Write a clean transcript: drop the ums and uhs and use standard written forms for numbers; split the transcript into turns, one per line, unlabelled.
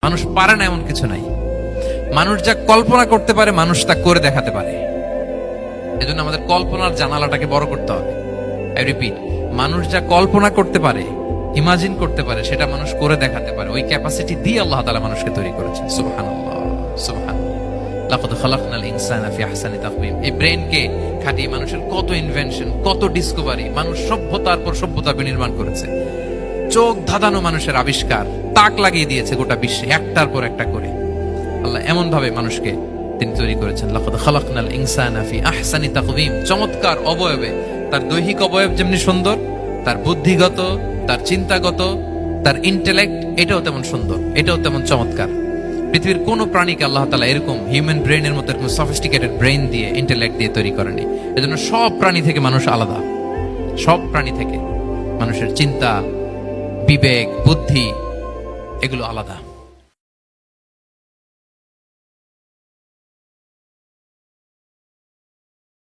মানুষ পারে না এমন কিছু নাই। মানুষ যা কল্পনা করতে পারে মানুষ তা করে দেখাতে পারে। এজন্য আমাদের কল্পনার জানালাটাকে বড় করতে হবে। আই রিপিট, মানুষ যা কল্পনা করতে পারে, ইমাজিন করতে পারে, সেটা মানুষ করে দেখাতে পারে। ওই ক্যাপাসিটি দিয়ে আল্লাহ তাআলা মানুষকে তৈরি করেছেন। সুবহানাল্লাহ, সুবহানাল্লাহ। লাকাদ খালাকনাল ইনসানা ফি আহসানি তাকওয়িম। এই ব্রেনকে খাটিয়ে মানুষের কত ইনভেনশন, কত ডিসকভারি, মানুষ সভ্যতার পর সভ্যতা বিনির্মাণ করেছে। চোখ ধাঁধানো মানুষের আবিষ্কার তাক লাগিয়ে দিয়েছে গোটা বিশ্বে, একটার পর একটা করে। আল্লাহ এমন ভাবে মানুষকে তিনি তৈরি করেছেন। লাকাদ খালাকনাল ইনসানা ফি আহসানি তাকওয়িম। চমৎকার অবয়বে, তার দৈহিক অবয়ব যেমনি সুন্দর, তার বুদ্ধিগত, তার চিন্তাগত, তার ইন্টেলেক্ট, এটাও তেমন সুন্দর, এটাও তেমন চমৎকার। পৃথিবীর কোন প্রাণীকে আল্লাহ তাআলা এরকম হিউম্যান ব্রেনের মতো এরকম সফিস্টিকেটেড ব্রেন দিয়ে, ইন্টেলেক্ট দিয়ে তৈরি করেনি। এজন্য সব প্রাণী থেকে মানুষ আলাদা। সব প্রাণী থেকে মানুষের চিন্তা, বিবেক, বুদ্ধি এগুলো আলাদা।